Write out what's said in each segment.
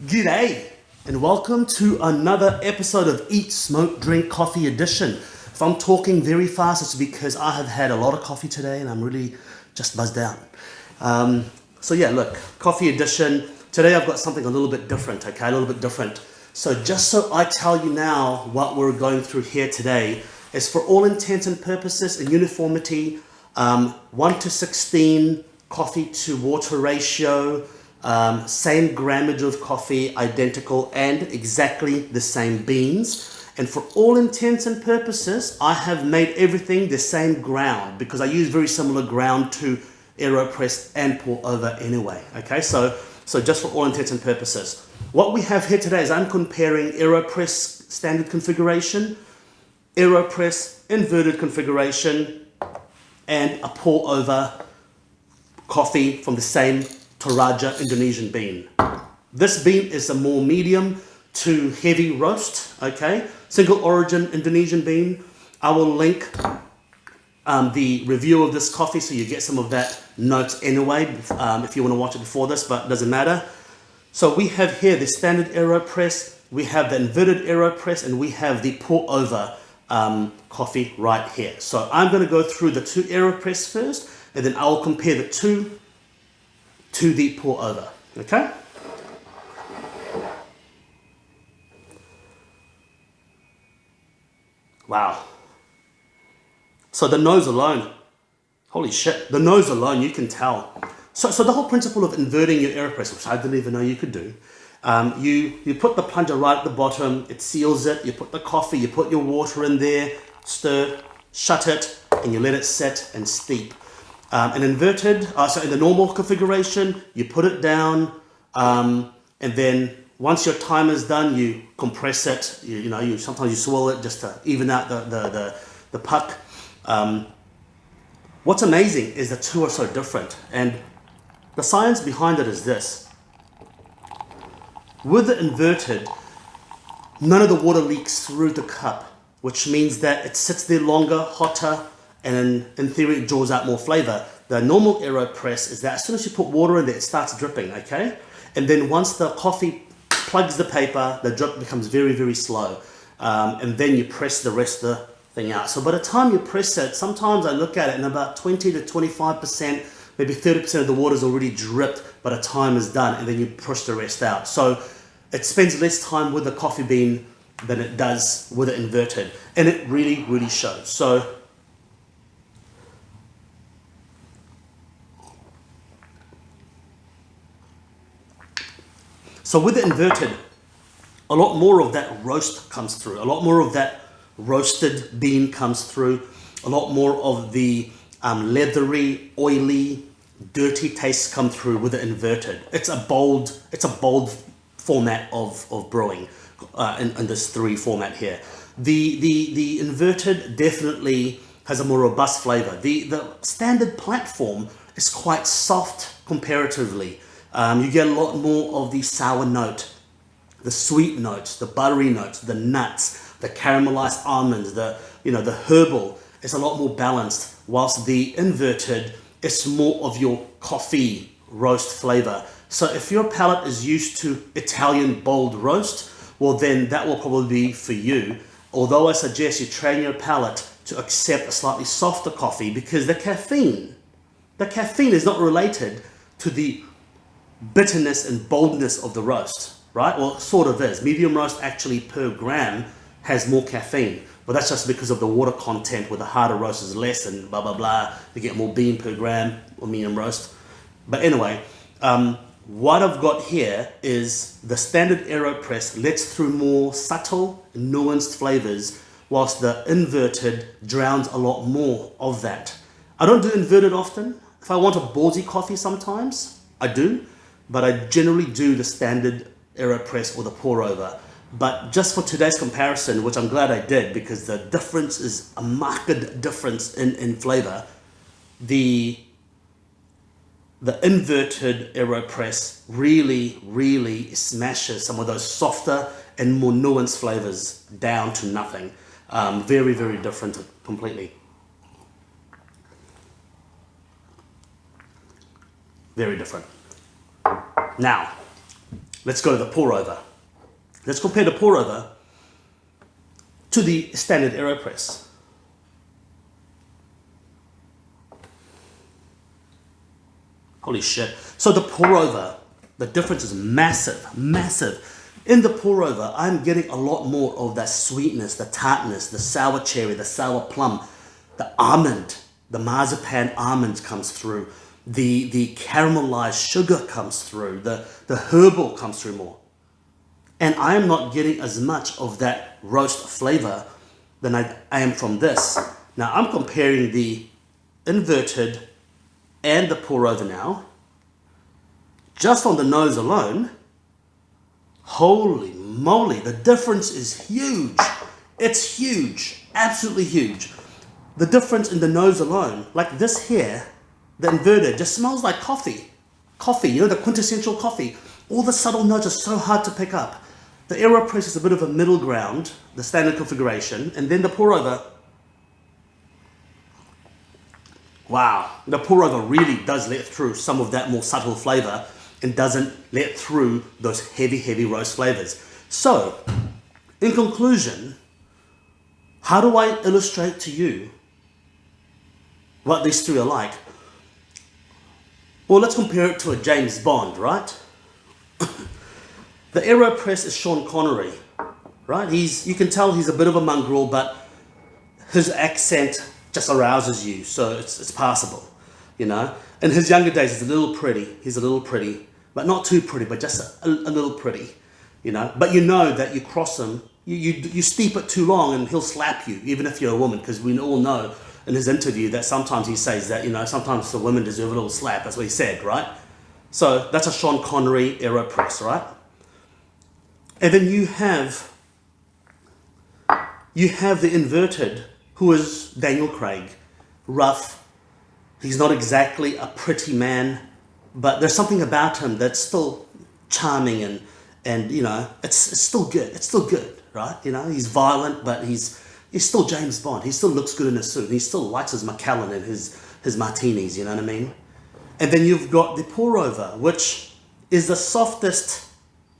G'day, and welcome to another episode of Eat, Smoke, Drink, Coffee Edition. If I'm talking very fast, it's because I have had a lot of coffee today and I'm really just buzzed out. So yeah, look, Coffee Edition. Today I've got something a little bit different, okay, a little bit different. So just so I tell you now what we're going through here today is for all intents and purposes and uniformity, 1 to 16 coffee to water ratio, same grammage of coffee, identical and exactly the same beans. And for all intents and purposes, I have made everything the same ground because I use very similar ground to Aeropress and pour over anyway. Okay, so just for all intents and purposes. What we have here today is I'm comparing Aeropress standard configuration, Aeropress inverted configuration, and a pour over coffee from the same Toraja Indonesian bean. This bean is a more medium to heavy roast, okay? Single origin Indonesian bean. I will link the review of this coffee so you get some of that notes anyway if you want to watch it before this, but it doesn't matter. So we have here the standard Aeropress, we have the inverted Aeropress, and we have the pour over coffee right here. So I'm going to go through the two Aeropress first, and then I will compare the two to the pour over, okay? Wow. So the nose alone, holy shit, the nose alone, you can tell. So the whole principle of inverting your Aeropress, which I didn't even know you could do, you put the plunger right at the bottom, it seals it, you put the coffee, you put your water in there, stir, shut it, and you let it sit and steep. An inverted, so in the normal configuration, you put it down, and then once your timer's done, you compress it. You sometimes you swirl it just to even out the puck. What's amazing is the two are so different, and the science behind it is this: with the inverted, none of the water leaks through the cup, which means that it sits there longer, hotter, and in theory it draws out more flavor. The normal Aeropress is that as soon as you put water in there, it starts dripping, okay? And then once the coffee plugs the paper, the drip becomes very, very slow. And then you press the rest of the thing out. So by the time you press it, sometimes I look at it and about 20 to 25%, maybe 30% of the water is already dripped by the time is done, and then you push the rest out. So it spends less time with the coffee bean than it does with the inverted. And it really, really shows. So with the inverted, a lot more of that roast comes through. A lot more of that roasted bean comes through. A lot more of the leathery, oily, dirty tastes come through with the inverted. It's a bold format of brewing in this three format here. The inverted definitely has a more robust flavor. The standard platform is quite soft comparatively. You get a lot more of the sour note, the sweet notes, the buttery notes, the nuts, the caramelized almonds, the herbal. It's a lot more balanced, whilst the inverted is more of your coffee roast flavor. So if your palate is used to Italian bold roast, well then that will probably be for you. Although I suggest you train your palate to accept a slightly softer coffee because the caffeine is not related to the bitterness and boldness of the roast, right? Well, it sort of is. Medium roast actually per gram has more caffeine, but that's just because of the water content, where the harder roast is less and blah, blah, blah. You get more bean per gram or medium roast. But anyway, what I've got here is the standard Aeropress lets through more subtle, nuanced flavors, whilst the inverted drowns a lot more of that. I don't do inverted often. If I want a ballsy coffee sometimes, I do. But I generally do the standard Aeropress or the pour over. But just for today's comparison, which I'm glad I did because the difference is a marked difference in flavor, the inverted Aeropress really, really smashes some of those softer and more nuanced flavors down to nothing. Very, very different completely. Very different. Now, let's go to the pour over. Let's compare the pour over to the standard Aeropress. Holy shit. So the pour over, the difference is massive, massive. In the pour over, I'm getting a lot more of that sweetness, the tartness, the sour cherry, the sour plum, the almond, the marzipan almond comes through, the caramelized sugar comes through, the herbal comes through more. And I am not getting as much of that roast flavor than I am from this. Now I'm comparing the inverted and the pour over now. Just on the nose alone, holy moly, the difference is huge. It's huge, absolutely huge. The difference in the nose alone, like this here, the inverted just smells like coffee. Coffee, you know, the quintessential coffee. All the subtle notes are so hard to pick up. The Aeropress is a bit of a middle ground, the standard configuration, and then the pour over. Wow, the pour over really does let through some of that more subtle flavor and doesn't let through those heavy, heavy roast flavors. So, in conclusion, how do I illustrate to you what these three are like? Well, let's compare it to a James Bond, right? The Aeropress is Sean Connery, right? You can tell he's a bit of a mongrel, but his accent just arouses you, so it's passable, you know. In his younger days, he's a little pretty, but not too pretty, but just a little pretty, you know. But you know that you cross him, you steep it too long, and he'll slap you, even if you're a woman, because we all know in his interview that sometimes he says that, you know, sometimes the women deserve a little slap. That's what he said, right? So that's a Sean Connery Aeropress, right? And then you have the inverted, who is Daniel Craig, rough. He's not exactly a pretty man, but there's something about him that's still charming and you know, it's still good. It's still good, right? You know, he's violent, but he's still James Bond. He still looks good in a suit. He still likes his Macallan and his martinis, you know what I mean? And then you've got the pour over, which is the softest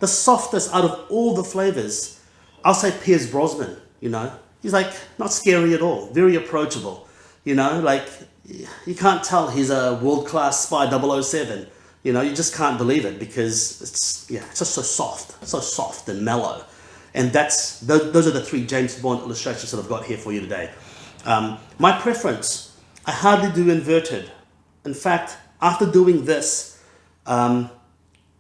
out of all the flavors. I'll say Piers Brosnan, you know. He's like not scary at all, very approachable, you know, like you can't tell he's a world-class spy 007, you know, you just can't believe it because it's just so soft and mellow. And those are the three James Bond illustrations that I've got here for you today. My preference, I hardly do inverted. In fact, after doing this, it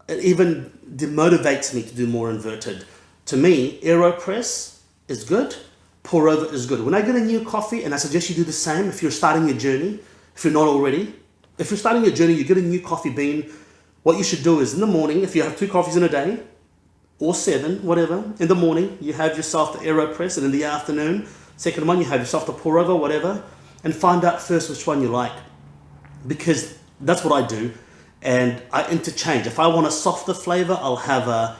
even demotivates me to do more inverted. To me, Aeropress is good, pour over is good. When I get a new coffee, and I suggest you do the same if you're starting your journey, if you're not already. If you're starting your journey, you get a new coffee bean, what you should do is in the morning, if you have 2 coffees in a day, or 7, whatever, in the morning, you have yourself the Aeropress, and in the afternoon, second one, you have yourself the pour over, whatever, and find out first which one you like. Because that's what I do. And I interchange. If I want a softer flavor, I'll have a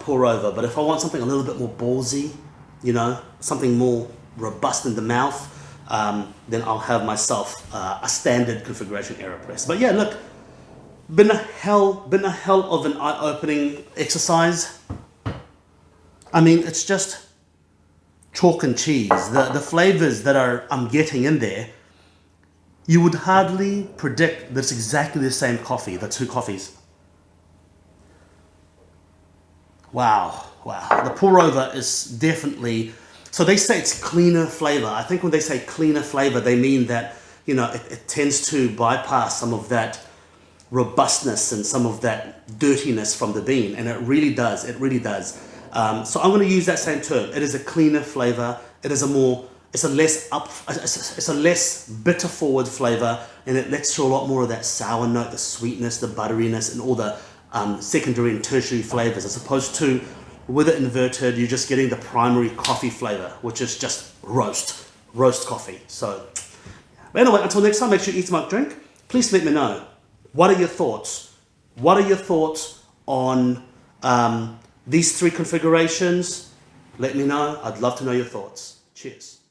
pour over. But if I want something a little bit more ballsy, you know, something more robust in the mouth, then I'll have myself a standard configuration Aeropress. But yeah, look, been a hell of an eye-opening exercise. I mean, it's just chalk and cheese. The flavors that I'm getting in there, you would hardly predict that it's exactly the same coffee, the 2 coffees. Wow. The pour over is definitely, so they say it's cleaner flavor. I think when they say cleaner flavor, they mean that, you know, it tends to bypass some of that robustness and some of that dirtiness from the bean, and it really does. So I'm going to use that same term. It is a cleaner flavor. It's a less bitter forward flavor, and it lets through a lot more of that sour note, the sweetness, the butteriness, and all the secondary and tertiary flavors, as opposed to with it inverted, you're just getting the primary coffee flavor, which is just roast coffee. So but anyway, until next time, make sure you eat, smoke, drink. Please let me know. What are your thoughts? What are your thoughts on these 3 configurations? Let me know. I'd love to know your thoughts. Cheers.